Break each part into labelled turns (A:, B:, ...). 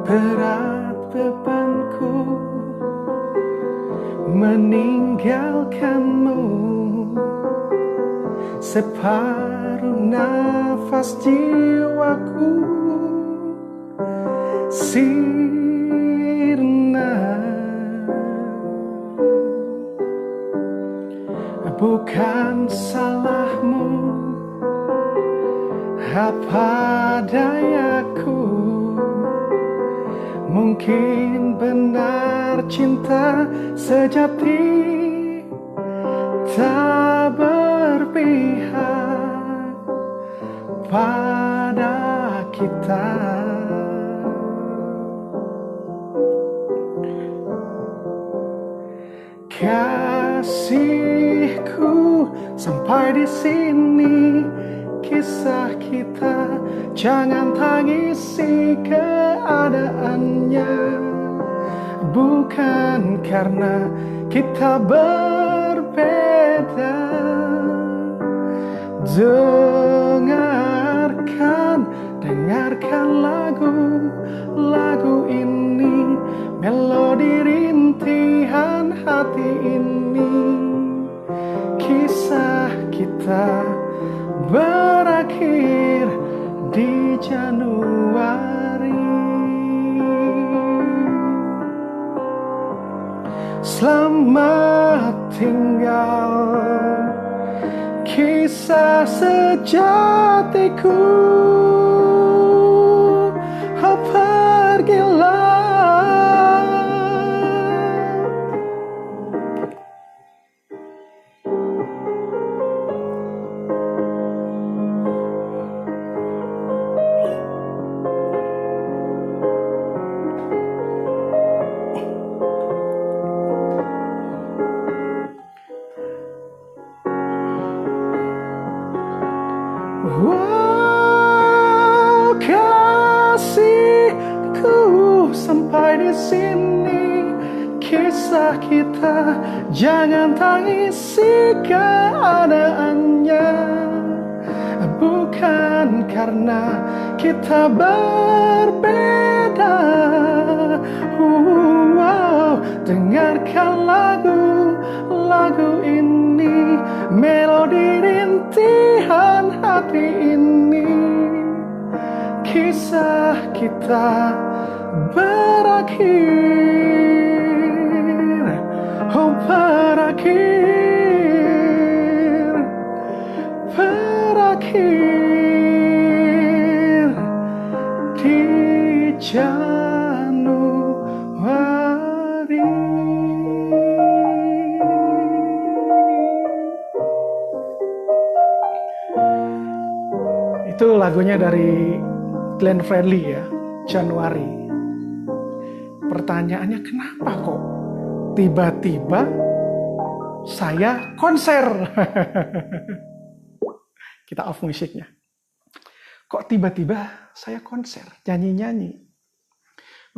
A: Berat bebanku meninggalkanmu, separuh nafas jiwaku sirna. Bukan salahmu, apa dayaku. Mungkin benar cinta sejati tak berpihak pada kita. Kasihku, sampai di sini kisah kita. Jangan tangisi keadaannya, bukan karena kita berbeda. Dengarkan lagu ini, melodi rintihan hati ini. Kisah kita berakhir di Januari. Selamat tinggal kisah sejatiku. Oh, pergilah. Wow, kasihku, sampai di sini kisah kita. Jangan tangisi keadaannya, bukan karena kita berbeda. Wow, dengarkan lagu ini, melodi rintihan hati ini. Kisah kita berakhir, oh berakhir di Januari. Itu lagunya dari Glenn Fredly ya, Januari. Pertanyaannya, kenapa kok tiba-tiba saya konser? Kita off musiknya. Kok tiba-tiba saya konser, nyanyi-nyanyi?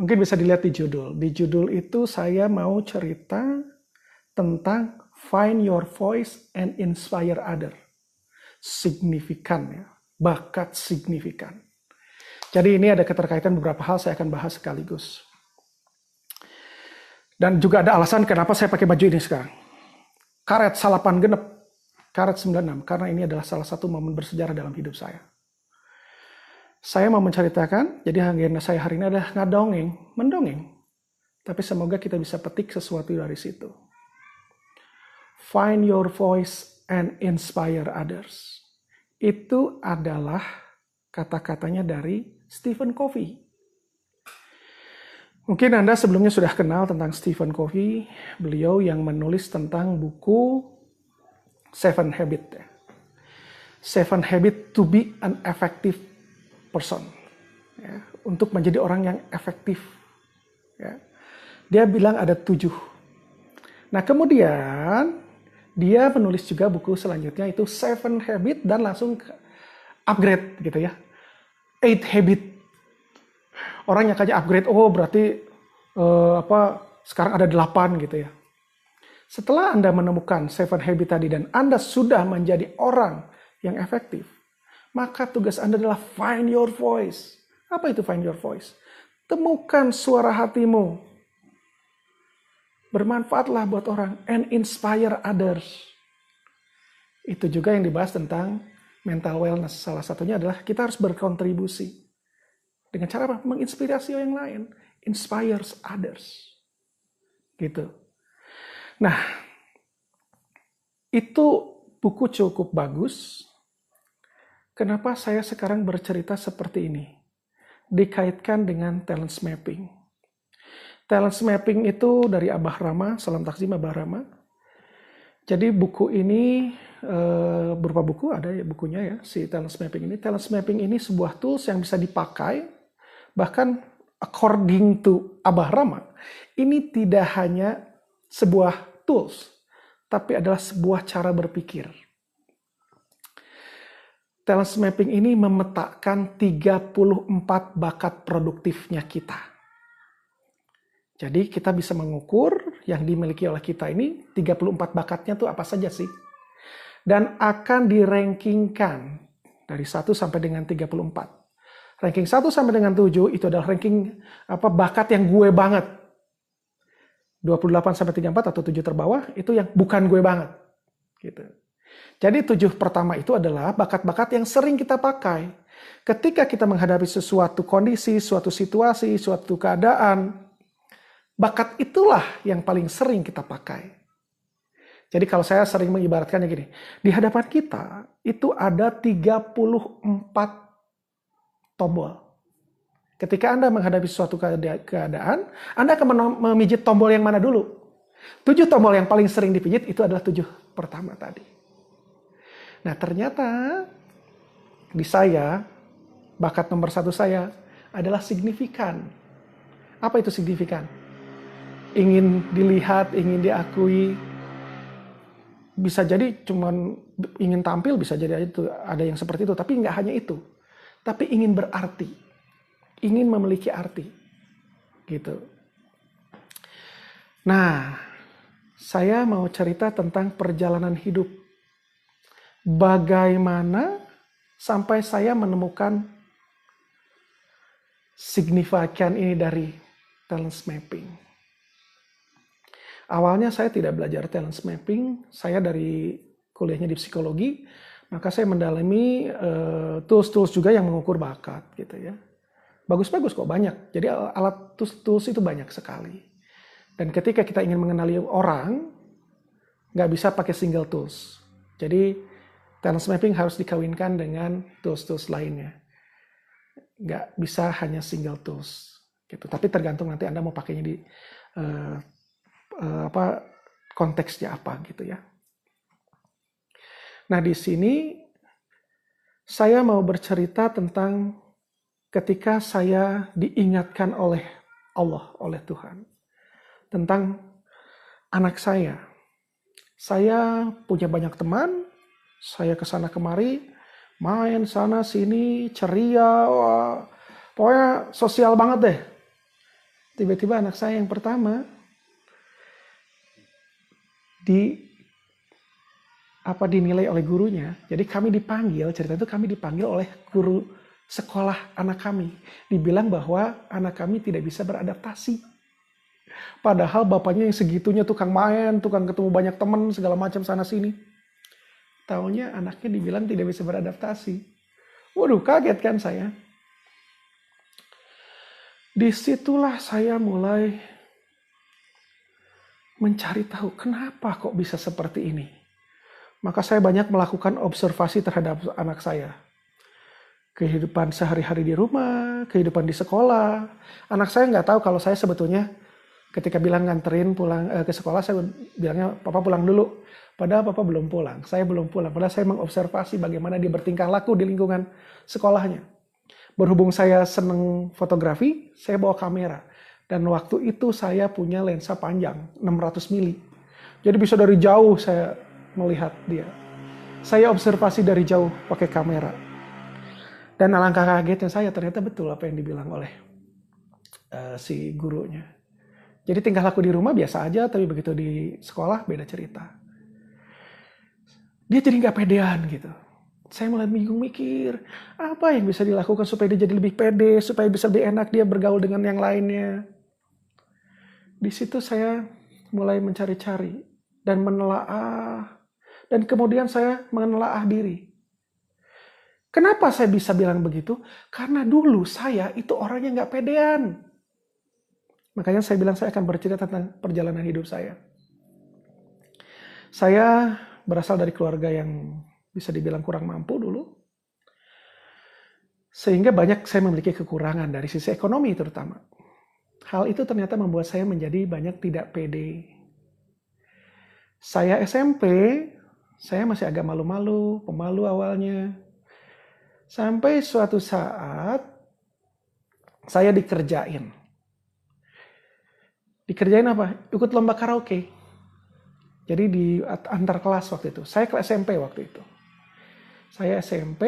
A: Mungkin bisa dilihat di judul. Di judul itu saya mau cerita tentang find your voice and inspire other. Signifikan ya. Bakat signifikan. Jadi ini ada keterkaitan beberapa hal, saya akan bahas sekaligus. Dan juga ada alasan kenapa saya pakai baju ini sekarang. Karet salapan genep, karet 96, karena ini adalah salah satu momen bersejarah dalam hidup saya. Saya mau menceritakan, jadi agenda saya hari ini adalah mendongeng. Tapi semoga kita bisa petik sesuatu dari situ. Find your voice and inspire others. Itu adalah kata-katanya dari Stephen Covey. Mungkin Anda sebelumnya sudah kenal tentang Stephen Covey. Beliau yang menulis tentang buku Seven Habits. Seven Habits to be an effective person. Ya, untuk menjadi orang yang efektif. Ya. Dia bilang ada 7. Nah kemudian dia menulis juga buku selanjutnya itu Seven Habits dan langsung upgrade gitu ya. 8 Habits. Orang yang kayak upgrade, oh berarti sekarang ada 8 gitu ya. Setelah Anda menemukan 7 Habits tadi dan Anda sudah menjadi orang yang efektif, maka tugas Anda adalah find your voice. Apa itu find your voice? Temukan suara hatimu. Bermanfaatlah buat orang and inspire others. Itu juga yang dibahas tentang mental wellness. Salah satunya adalah kita harus berkontribusi. Dengan cara apa? Menginspirasi yang lain. Inspires others. Gitu. Nah, itu buku cukup bagus. Kenapa saya sekarang bercerita seperti ini? Dikaitkan dengan talent mapping. Talent mapping itu dari Abah Rama, Salam Takzim Abah Rama. Jadi buku ini berupa buku, ada ya bukunya ya, si talent mapping ini. Talent mapping ini sebuah tools yang bisa dipakai, bahkan according to Abah Rama, ini tidak hanya sebuah tools, tapi adalah sebuah cara berpikir. Talent mapping ini memetakan 34 bakat produktifnya kita. Jadi kita bisa mengukur yang dimiliki oleh kita ini 34 bakatnya tuh apa saja sih. Dan akan dirankingkan dari 1 sampai dengan 34. Ranking 1 sampai dengan 7 itu adalah ranking bakat yang gue banget. 28 sampai 34 atau 7 terbawah itu yang bukan gue banget. Gitu. Jadi 7 pertama itu adalah bakat-bakat yang sering kita pakai. Ketika kita menghadapi sesuatu kondisi, suatu situasi, suatu keadaan, bakat itulah yang paling sering kita pakai. Jadi kalau saya sering mengibaratkannya gini, di hadapan kita itu ada 34 tombol. Ketika Anda menghadapi suatu keadaan, Anda akan memijit tombol yang mana dulu? 7 tombol yang paling sering dipijit itu adalah 7 pertama tadi. Nah ternyata di saya, bakat nomor 1 saya adalah signifikan. Apa itu signifikan? Ingin dilihat, ingin diakui. Bisa jadi cuman ingin tampil, bisa jadi itu ada yang seperti itu. Tapi nggak hanya itu. Tapi ingin berarti. Ingin memiliki arti. Gitu. Nah, saya mau cerita tentang perjalanan hidup. Bagaimana sampai saya menemukan signifikan ini dari talent mapping. Awalnya saya tidak belajar talent mapping, saya dari kuliahnya di psikologi, maka saya mendalami tools-tools juga yang mengukur bakat gitu ya. Bagus-bagus kok, banyak. Jadi alat tools itu banyak sekali. Dan ketika kita ingin mengenali orang, nggak bisa pakai single tools. Jadi talent mapping harus dikawinkan dengan tools-tools lainnya. Nggak bisa hanya single tools. Gitu. Tapi tergantung nanti Anda mau pakainya di konteksnya apa gitu ya. Nah di sini saya mau bercerita tentang ketika saya diingatkan oleh Allah, oleh Tuhan. Tentang anak saya. Saya punya banyak teman, saya kesana kemari, main sana sini, ceria, wah, pokoknya sosial banget deh. Tiba-tiba anak saya yang pertama dinilai oleh gurunya. Jadi kami dipanggil, cerita itu kami dipanggil oleh guru sekolah anak kami. Dibilang bahwa anak kami tidak bisa beradaptasi. Padahal bapaknya yang segitunya tukang main, tukang ketemu banyak teman, segala macam sana sini. Taunya anaknya dibilang tidak bisa beradaptasi. Waduh, kaget kan saya. Disitulah saya mulai mencari tahu kenapa kok bisa seperti ini. Maka saya banyak melakukan observasi terhadap anak saya. Kehidupan sehari-hari di rumah, kehidupan di sekolah. Anak saya nggak tahu kalau saya sebetulnya ketika bilang nganterin pulang ke sekolah, saya bilangnya papa pulang dulu. Padahal papa belum pulang, saya belum pulang. Padahal saya mengobservasi bagaimana dia bertingkah laku di lingkungan sekolahnya. Berhubung saya seneng fotografi, saya bawa kamera. Dan waktu itu saya punya lensa panjang, 600 mili. Jadi bisa dari jauh saya melihat dia. Saya observasi dari jauh pakai kamera. Dan alangkah kagetnya saya, ternyata betul apa yang dibilang oleh si gurunya. Jadi tingkah laku di rumah biasa aja, tapi begitu di sekolah beda cerita. Dia jadi nggak pedean gitu. Saya mulai bingung mikir, apa yang bisa dilakukan supaya dia jadi lebih pede, supaya bisa lebih enak dia bergaul dengan yang lainnya. Di situ saya mulai mencari-cari dan menelaah, dan kemudian saya menelaah diri. Kenapa saya bisa bilang begitu? Karena dulu saya itu orangnya nggak pedean. Makanya saya bilang saya akan bercerita tentang perjalanan hidup saya. Saya berasal dari keluarga yang bisa dibilang kurang mampu dulu. Sehingga banyak saya memiliki kekurangan dari sisi ekonomi terutama. Hal itu ternyata membuat saya menjadi banyak tidak pede. Saya SMP, saya masih agak malu-malu, pemalu awalnya. Sampai suatu saat saya dikerjain. Dikerjain apa? Ikut lomba karaoke. Jadi di antar kelas waktu itu. Saya kelas SMP waktu itu. Saya SMP.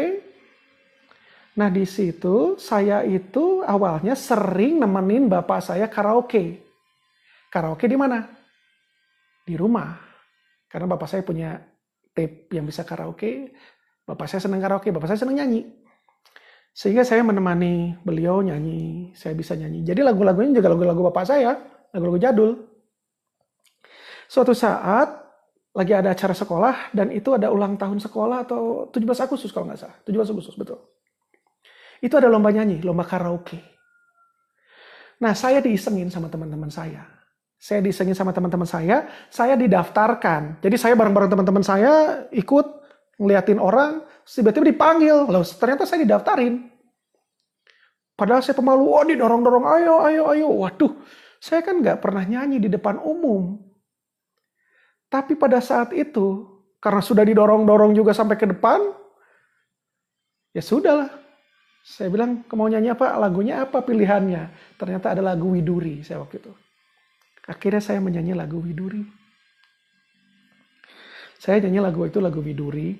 A: Nah di situ saya itu awalnya sering nemenin bapak saya karaoke. Karaoke di mana? Di rumah. Karena bapak saya punya tape yang bisa karaoke. Bapak saya senang karaoke, bapak saya senang nyanyi. Sehingga saya menemani beliau nyanyi. Saya bisa nyanyi. Jadi lagu-lagunya juga lagu-lagu bapak saya. Lagu-lagu jadul. Suatu saat lagi ada acara sekolah dan itu ada ulang tahun sekolah atau 17 Agustus kalau nggak salah. 17 Agustus, betul. Itu ada lomba nyanyi, lomba karaoke. Nah, saya diisengin sama teman-teman saya. Saya diisengin sama teman-teman saya didaftarkan. Jadi saya bareng-bareng teman-teman saya ikut ngeliatin orang, tiba-tiba dipanggil. Loh, ternyata saya didaftarin. Padahal saya pemalu, didorong-dorong, ayo. Waduh, saya kan nggak pernah nyanyi di depan umum. Tapi pada saat itu, karena sudah didorong-dorong juga sampai ke depan, ya sudahlah. Saya bilang, mau nyanyi apa? Lagunya apa pilihannya? Ternyata ada lagu Widuri saya waktu itu. Akhirnya saya menyanyi lagu Widuri. Saya nyanyi lagu itu, lagu Widuri.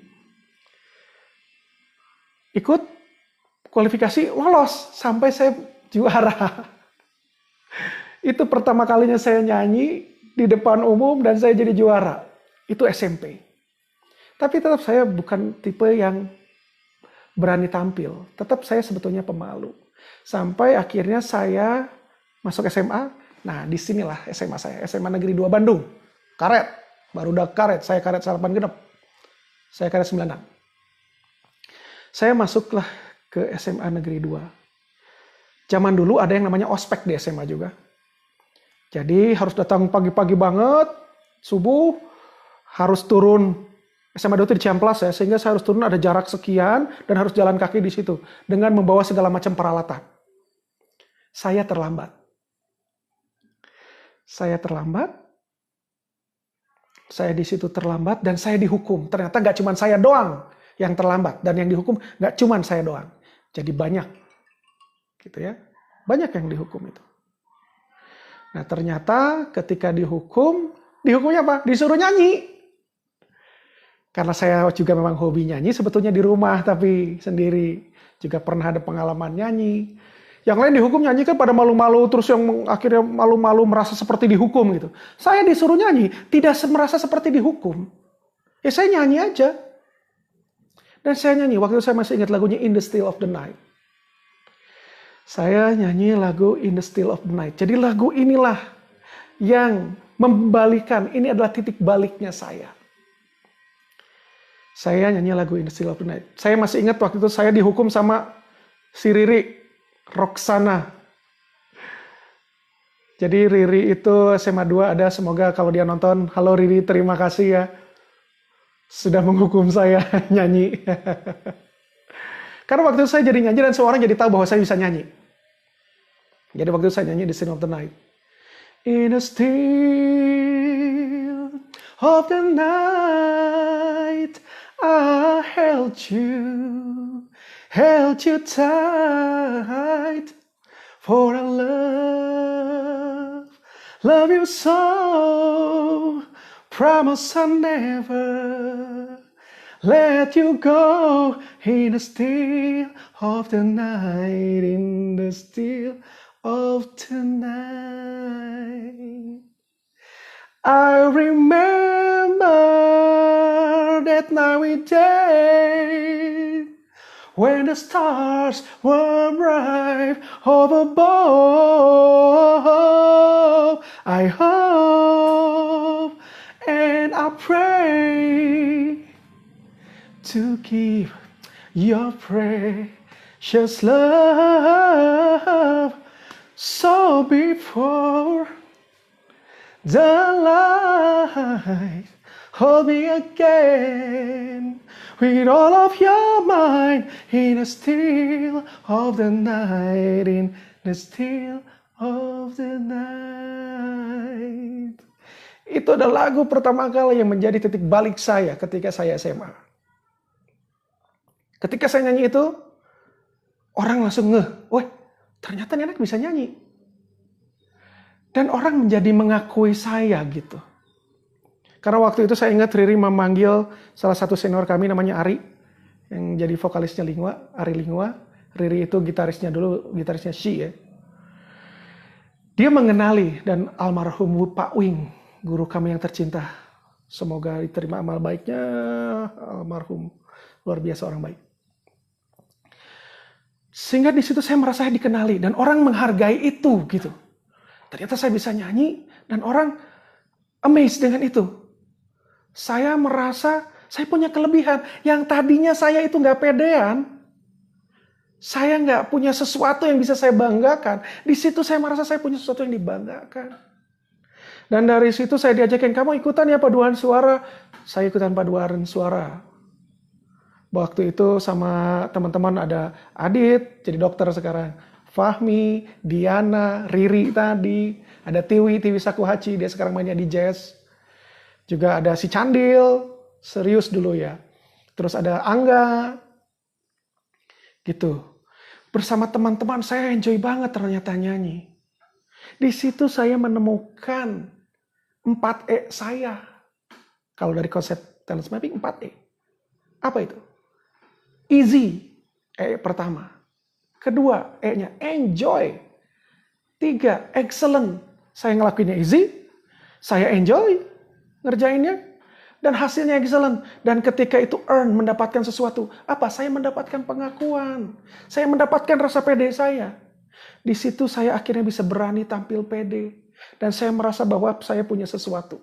A: Ikut kualifikasi, lolos. Sampai saya juara. Itu pertama kalinya saya nyanyi di depan umum dan saya jadi juara. Itu SMP. Tapi tetap saya bukan tipe yang berani tampil. Tetap saya sebetulnya pemalu. Sampai akhirnya saya masuk SMA. Nah, disinilah SMA saya. SMA Negeri 2 Bandung. Karet. Baru udah karet. Saya karet 8 genep. Saya karet 96. Saya masuklah ke SMA Negeri 2. Zaman dulu ada yang namanya ospek di SMA juga. Jadi harus datang pagi-pagi banget, subuh, harus turun. SMA 2 itu di Ciamplas ya, sehingga saya harus turun ada jarak sekian dan harus jalan kaki di situ dengan membawa segala macam peralatan. Saya terlambat. Saya di situ terlambat dan saya dihukum. Ternyata nggak cuma saya doang yang terlambat dan yang dihukum nggak cuma saya doang. Jadi banyak, gitu ya, banyak yang dihukum itu. Nah ternyata ketika dihukumnya apa? Disuruh nyanyi. Karena saya juga memang hobi nyanyi, sebetulnya di rumah tapi sendiri. Juga pernah ada pengalaman nyanyi. Yang lain dihukum nyanyi kan pada malu-malu, terus yang akhirnya malu-malu merasa seperti dihukum gitu. Saya disuruh nyanyi, tidak merasa seperti dihukum. Ya saya nyanyi aja. Dan saya nyanyi, waktu itu saya masih ingat lagunya In the Still of the Night. Saya nyanyi lagu In the Still of the Night. Jadi lagu inilah yang membalikan, ini adalah titik baliknya saya. Saya nyanyi lagu In the Still of the Night. Saya masih ingat waktu itu saya dihukum sama si Riri, Roxana. Jadi Riri itu SMA 2 ada, semoga kalau dia nonton, halo Riri, terima kasih ya. Sudah menghukum saya nyanyi. Karena waktu itu saya jadi nyanyi dan semua orang jadi tahu bahwa saya bisa nyanyi. Jadi waktu itu saya nyanyi The Still of the Night. In the still of the night, I held you tight. For I love you so. Promise I'll never let you go. In the still of the night, in the still of the night, I remember that night we dared, when the stars were bright above, I hope and I pray to keep your precious love. So before the light, hold me again with all of your mind in the still of the night, in the still of the night. Itu adalah lagu pertama kali yang menjadi titik balik saya ketika saya SMA. Ketika saya nyanyi itu, orang langsung ngeh, wah ternyata ini anak bisa nyanyi. Dan orang menjadi mengakui saya gitu. Karena waktu itu saya ingat Riri memanggil salah satu senior kami namanya Ari, yang jadi vokalisnya Lingua, Ari Lingua. Riri itu gitarisnya dulu, gitarisnya Shi ya. Dia mengenali dan almarhum Pak Wing, guru kami yang tercinta. Semoga diterima amal baiknya, almarhum luar biasa orang baik. Sehingga di situ saya merasa dikenali dan orang menghargai itu gitu. Ternyata saya bisa nyanyi dan orang amazed dengan itu. Saya merasa saya punya kelebihan yang tadinya saya itu nggak pedean. Saya nggak punya sesuatu yang bisa saya banggakan. Di situ saya merasa saya punya sesuatu yang dibanggakan. Dan dari situ saya diajakin, kamu ikutan ya paduan suara. Saya ikutan paduan suara. Waktu itu sama teman-teman ada Adit, jadi dokter sekarang. Fahmi, Diana, Riri tadi. Ada Tiwi Sakuhachi, dia sekarang mainnya di jazz. Juga ada si Candil, serius dulu ya. Terus ada Angga. Gitu. Bersama teman-teman saya enjoy banget ternyata nyanyi. Di situ saya menemukan 4E saya. Kalau dari konsep talent mapping 4E. Apa itu? Easy, E pertama. Kedua, E-nya enjoy. 3, excellent. Saya ngelakuinnya easy, saya enjoy ngerjainnya, dan hasilnya excellent. Dan ketika itu earn, mendapatkan sesuatu. Apa? Saya mendapatkan pengakuan. Saya mendapatkan rasa pede saya. Di situ saya akhirnya bisa berani tampil pede. Dan saya merasa bahwa saya punya sesuatu.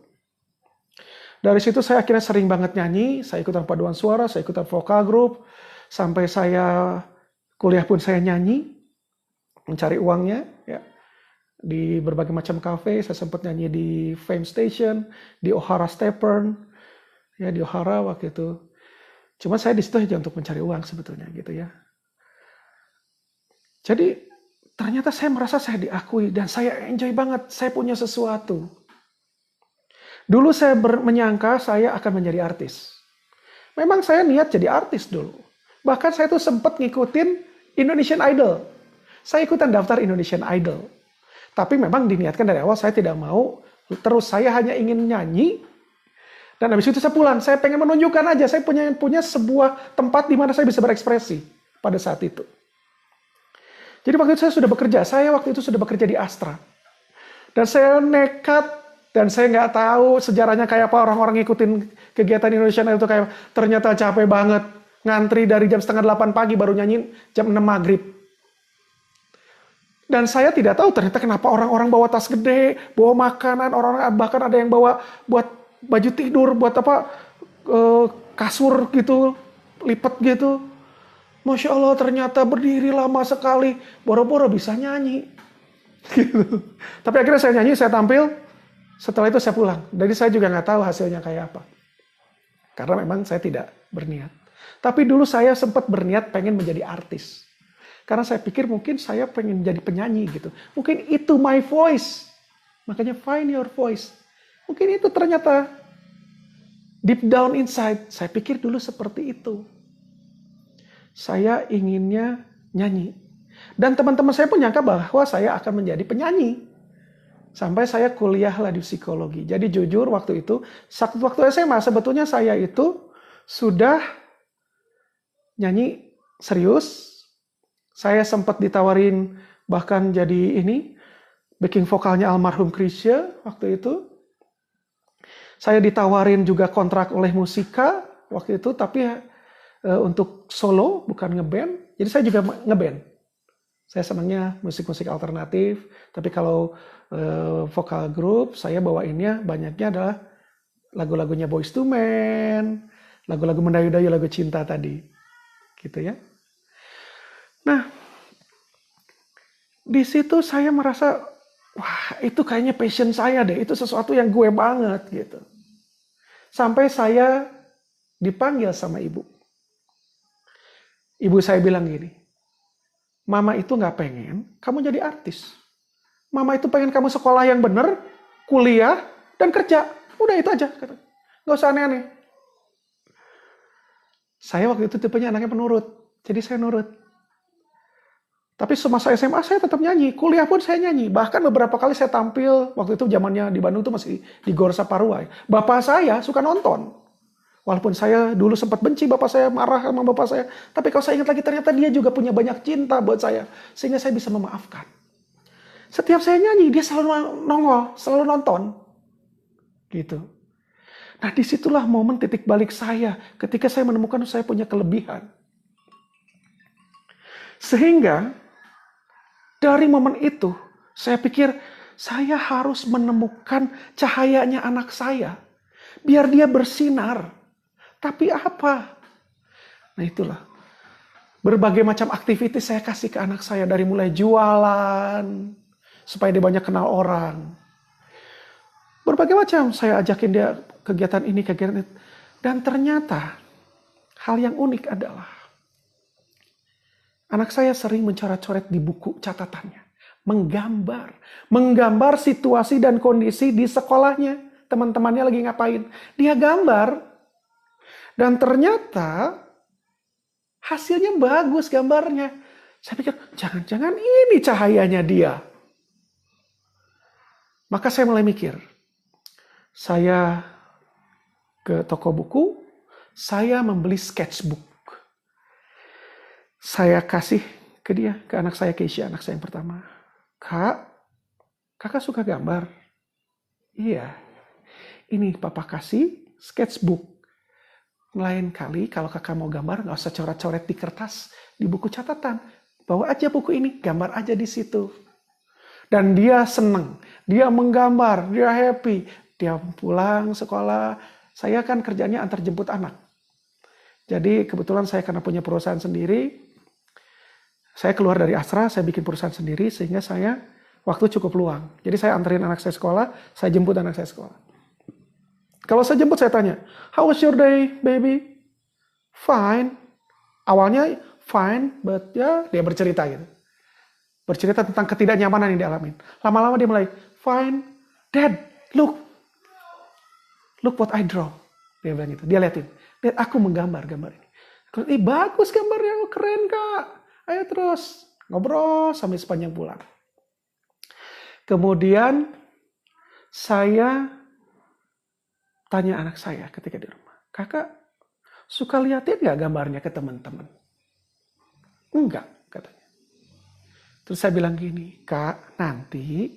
A: Dari situ saya akhirnya sering banget nyanyi. Saya ikutan paduan suara, saya ikutan vokal group. Sampai saya kuliah pun saya nyanyi. Mencari uangnya. Ya. Di berbagai macam kafe. Saya sempat nyanyi di Fame Station. Di O'Hara Stephen. Ya, di O'Hara waktu itu. Cuma saya di situ aja untuk mencari uang sebetulnya gitu ya. Jadi ternyata saya merasa saya diakui dan saya enjoy banget. Saya punya sesuatu. Dulu saya menyangka saya akan menjadi artis. Memang saya niat jadi artis dulu. Bahkan saya tuh sempat ngikutin Indonesian Idol. Saya ikutan daftar Indonesian Idol. Tapi memang diniatkan dari awal saya tidak mau. Terus saya hanya ingin nyanyi. Dan habis itu saya pulang. Saya pengen menunjukkan aja. Saya punya sebuah tempat di mana saya bisa berekspresi pada saat itu. Jadi waktu itu saya sudah bekerja. Saya waktu itu sudah bekerja di Astra. Dan saya nekat. Dan saya nggak tahu sejarahnya kayak apa orang-orang ngikutin kegiatan Indonesian Idol itu kayak ternyata capek banget. Ngantri dari jam 7:30 pagi baru nyanyi jam 6 maghrib. Dan saya tidak tahu ternyata kenapa orang-orang bawa tas gede, bawa makanan, orang bahkan ada yang bawa buat baju tidur, buat apa kasur gitu, lipat gitu. Masya Allah ternyata berdiri lama sekali, boro-boro bisa nyanyi. Gitu. Tapi akhirnya saya nyanyi, saya tampil, setelah itu saya pulang. Jadi saya juga nggak tahu hasilnya kayak apa. Karena memang saya tidak berniat. Tapi dulu saya sempat berniat pengen menjadi artis. Karena saya pikir mungkin saya pengen jadi penyanyi gitu. Mungkin itu my voice. Makanya find your voice. Mungkin itu ternyata deep down inside. Saya pikir dulu seperti itu. Saya inginnya nyanyi. Dan teman-teman saya pun nyangka bahwa saya akan menjadi penyanyi. Sampai saya kuliah lah di psikologi. Jadi jujur waktu itu, waktu SMA sebetulnya saya itu sudah nyanyi serius. Saya sempat ditawarin bahkan jadi backing vokalnya almarhum Chrisye waktu itu. Saya ditawarin juga kontrak oleh Musika waktu itu, tapi untuk solo, bukan ngeband. Jadi saya juga ngeband. Saya senangnya musik-musik alternatif, tapi kalau vokal grup, saya bawainnya banyaknya adalah lagu-lagunya Boyz II Men, lagu-lagu mendayu-dayu, lagu cinta tadi. Gitu ya. Nah, di situ saya merasa, wah itu kayaknya passion saya deh, itu sesuatu yang gue banget gitu. Sampai saya dipanggil sama ibu. Ibu saya bilang gini, Mama itu gak pengen kamu jadi artis. Mama itu pengen kamu sekolah yang bener, kuliah, dan kerja. Udah itu aja. Gak usah aneh-aneh. Saya waktu itu tipenya anaknya penurut. Jadi saya nurut. Tapi semasa SMA saya tetap nyanyi. Kuliah pun saya nyanyi. Bahkan beberapa kali saya tampil. Waktu itu zamannya di Bandung itu masih di Gor Saparua. Bapak saya suka nonton. Walaupun saya dulu sempat benci bapak saya, marah sama bapak saya. Tapi kalau saya ingat lagi, ternyata dia juga punya banyak cinta buat saya. Sehingga saya bisa memaafkan. Setiap saya nyanyi, dia selalu nongol, selalu nonton. Gitu. Nah disitulah momen titik balik saya. Ketika saya menemukan saya punya kelebihan. Sehingga dari momen itu, saya pikir saya harus menemukan cahayanya anak saya. Biar dia bersinar. Tapi apa? Nah itulah. Berbagai macam aktivitas saya kasih ke anak saya. Dari mulai jualan. Supaya dia banyak kenal orang. Berbagai macam. Saya ajakin dia kegiatan ini, kegiatan itu. Dan ternyata hal yang unik adalah. Anak saya sering mencoret-coret di buku catatannya. Menggambar. Menggambar situasi dan kondisi di sekolahnya. Teman-temannya lagi ngapain. Dia gambar. Dan ternyata hasilnya bagus gambarnya. Saya pikir, jangan-jangan ini cahayanya dia. Maka saya mulai mikir. Saya ke toko buku, saya membeli sketchbook. Saya kasih ke dia, ke anak saya Keisha, anak saya yang pertama. Kak, kakak suka gambar? Iya. Ini papa kasih sketchbook. Lain kali kalau kakak mau gambar, gak usah coret-coret di kertas, di buku catatan. Bawa aja buku ini, gambar aja di situ. Dan dia seneng, dia menggambar, dia happy. Dia pulang sekolah, saya kan kerjanya antar jemput anak. Jadi kebetulan saya karena punya perusahaan sendiri, saya keluar dari Astra, saya bikin perusahaan sendiri, sehingga saya waktu cukup luang. Jadi saya anterin anak saya sekolah, saya jemput anak saya sekolah. Kalau saya jemput, saya tanya, how was your day, baby? Fine. Awalnya fine, but ya dia bercerita gitu. Bercerita tentang ketidaknyamanan yang dialamin. Lama-lama dia mulai, fine. Dad, look what I draw. Dia bilang gitu. Dia liatin. Lihat aku menggambar gambar ini. Bagus gambarnya, keren kak. Ayo terus ngobrol sampai sepanjang pulang. Kemudian saya tanya anak saya ketika di rumah, kakak suka liatin gak gambarnya ke teman-teman? Enggak, katanya. Terus saya bilang gini, kak nanti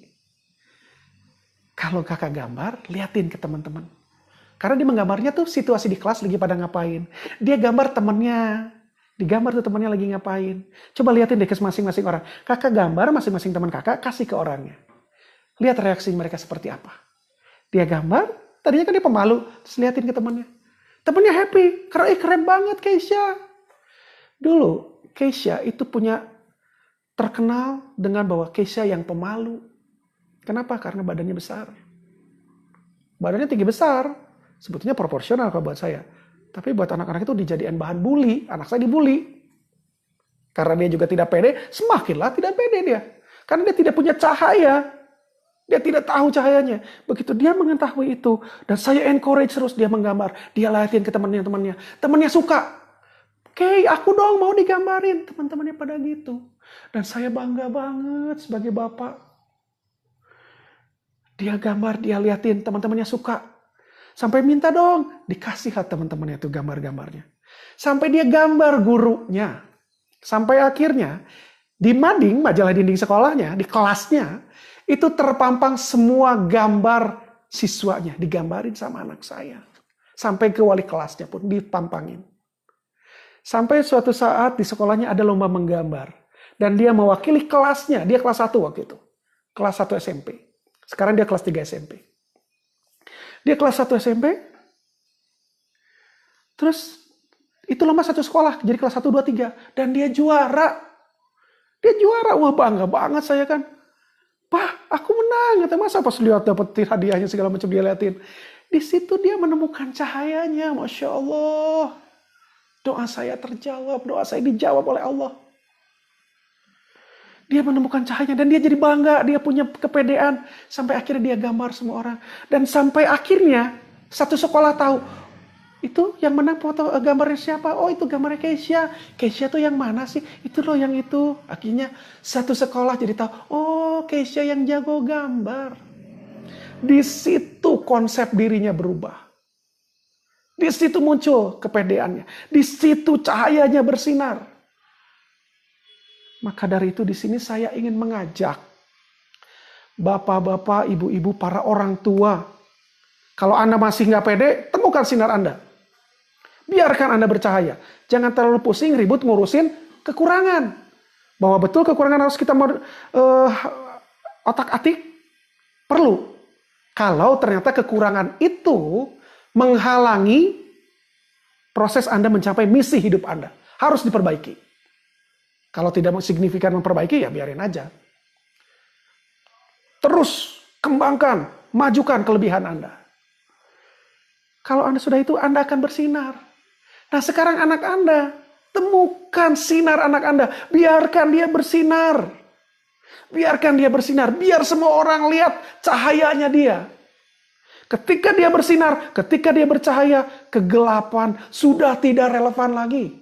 A: kalau kakak gambar, liatin ke teman-teman. Karena dia menggambarnya tuh situasi di kelas lagi pada ngapain. Dia gambar temennya, digambar tuh temannya lagi ngapain. Coba liatin deh ke masing-masing orang. Kakak gambar masing-masing teman kakak, kasih ke orangnya. Lihat reaksi mereka seperti apa. Dia gambar, tadinya kan dia pemalu, terus liatin ke temannya. Temannya happy, keren banget Keisha. Dulu, Keisha itu terkenal dengan bahwa Keisha yang pemalu. Kenapa? Karena badannya besar. Badannya tinggi besar, sebetulnya proporsional kalau buat saya. Tapi buat anak-anak itu dijadikan bahan bully, anak saya dibully. Karena dia juga tidak pede, semakinlah tidak pede dia. Karena dia tidak punya cahaya. Dia tidak tahu cahayanya. Begitu dia mengetahui itu. Dan saya encourage terus dia menggambar. Dia liatin ke temannya. Temannya suka. Oke, aku dong mau digambarin. Teman-temannya pada gitu. Dan saya bangga banget sebagai bapak. Dia gambar, dia liatin. Teman-temannya suka. Sampai minta dong. Dikasih lah teman-temannya itu gambar-gambarnya. Sampai dia gambar gurunya. Sampai akhirnya di mading, majalah dinding sekolahnya, di kelasnya, itu terpampang semua gambar siswanya. Digambarin sama anak saya. Sampai ke wali kelasnya pun dipampangin. Sampai suatu saat di sekolahnya ada lomba menggambar. Dan dia mewakili kelasnya. Dia kelas 1 waktu itu. Kelas 1 SMP. Sekarang dia kelas 3 SMP. Dia kelas 1 SMP. Terus itu lomba satu sekolah. Jadi kelas 1, 2, 3. Dan dia juara. Dia juara. Wah, bangga banget saya kan. Pak, aku menang. Masa pas lihat dapat hadiahnya segala macam dia liatin. Di situ dia menemukan cahayanya. Masya Allah. Doa saya terjawab. Doa saya dijawab oleh Allah. Dia menemukan cahayanya dan dia jadi bangga. Dia punya kepedean. Sampai akhirnya dia gambar semua orang. Dan sampai akhirnya satu sekolah tahu. Itu yang menang foto gambarnya siapa? Oh, itu gambarnya Keisha. Keisha tuh yang mana sih? Itu loh yang itu. Akhirnya satu sekolah jadi tahu. Oh, Keisha yang jago gambar. Di situ konsep dirinya berubah. Di situ muncul kepedeannya. Di situ cahayanya bersinar. Maka dari itu di sini saya ingin mengajak bapak-bapak, ibu-ibu, para orang tua. Kalau Anda masih nggak pede, temukan sinar Anda. Biarkan Anda bercahaya. Jangan terlalu pusing, ribut, ngurusin kekurangan. Bahwa betul kekurangan harus kita otak-atik. Perlu. Kalau ternyata kekurangan itu menghalangi proses Anda mencapai misi hidup Anda. Harus diperbaiki. Kalau tidak signifikan memperbaiki, ya biarin aja. Terus kembangkan, majukan kelebihan Anda. Kalau Anda sudah itu, Anda akan bersinar. Nah, sekarang anak Anda, temukan sinar anak Anda. Biarkan dia bersinar. Biarkan dia bersinar. Biar semua orang lihat cahayanya dia. Ketika dia bersinar, ketika dia bercahaya, kegelapan sudah tidak relevan lagi.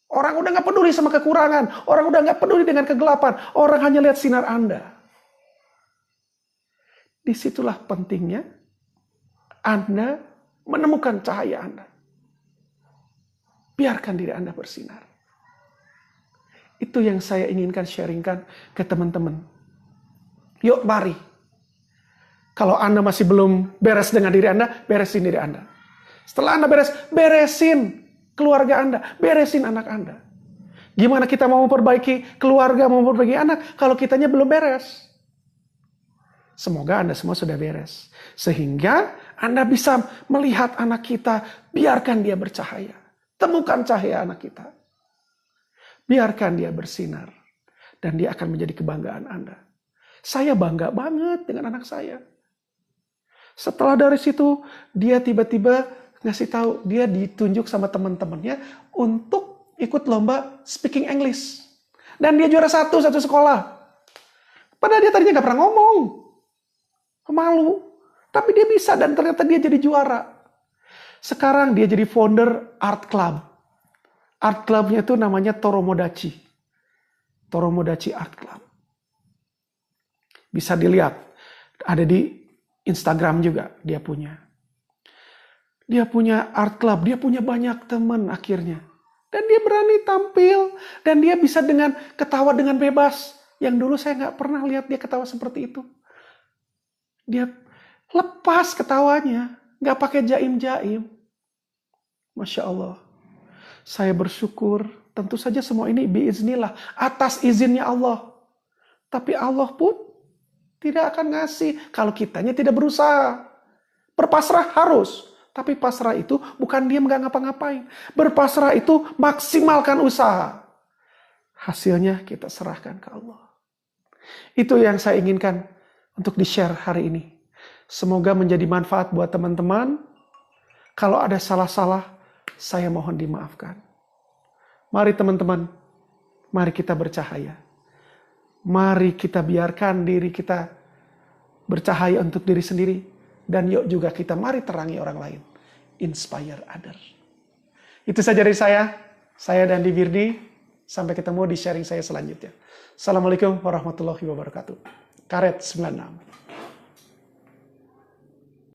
A: Orang udah gak peduli sama kekurangan. Orang udah gak peduli dengan kegelapan. Orang hanya lihat sinar Anda. Disitulah pentingnya Anda menemukan cahaya Anda. Biarkan diri Anda bersinar. Itu yang saya inginkan sharingkan ke teman-teman. Yuk mari. Kalau Anda masih belum beres dengan diri Anda, beresin diri Anda. Setelah Anda beresin keluarga Anda, beresin anak Anda. Gimana kita mau memperbaiki keluarga, mau memperbaiki anak, kalau kitanya belum beres? Semoga Anda semua sudah beres. Sehingga Anda bisa melihat anak kita, biarkan dia bercahaya. Temukan cahaya anak kita. Biarkan dia bersinar. Dan dia akan menjadi kebanggaan Anda. Saya bangga banget dengan anak saya. Setelah dari situ, dia tiba-tiba ngasih tahu, dia ditunjuk sama teman-temannya untuk ikut lomba speaking English. Dan dia juara satu sekolah. Padahal dia tadinya gak pernah ngomong. Malu. Tapi dia bisa dan ternyata dia jadi juara. Sekarang dia jadi founder art club. Art clubnya itu namanya Toromodachi. Toromodachi Art Club. Bisa dilihat. Ada di Instagram juga dia punya. Dia punya art club, dia punya banyak teman akhirnya. Dan dia berani tampil. Dan dia bisa dengan ketawa dengan bebas. Yang dulu saya nggak pernah lihat dia ketawa seperti itu. Dia lepas ketawanya. Nggak pakai jaim-jaim. Masya Allah. Saya bersyukur. Tentu saja semua ini biiznillah. Atas izinnya Allah. Tapi Allah pun tidak akan ngasih. Kalau kitanya tidak berusaha. Berpasrah harus. Tapi pasrah itu bukan diam gak ngapa-ngapain. Berpasrah itu maksimalkan usaha. Hasilnya kita serahkan ke Allah. Itu yang saya inginkan untuk di-share hari ini. Semoga menjadi manfaat buat teman-teman. Kalau ada salah-salah, saya mohon dimaafkan. Mari teman-teman, mari kita bercahaya. Mari kita biarkan diri kita bercahaya untuk diri sendiri. Dan yuk juga kita mari terangi orang lain. Inspire others. Itu saja dari saya. Saya Dandi Birdi. Sampai ketemu di sharing saya selanjutnya. Assalamualaikum warahmatullahi wabarakatuh. Karet 96.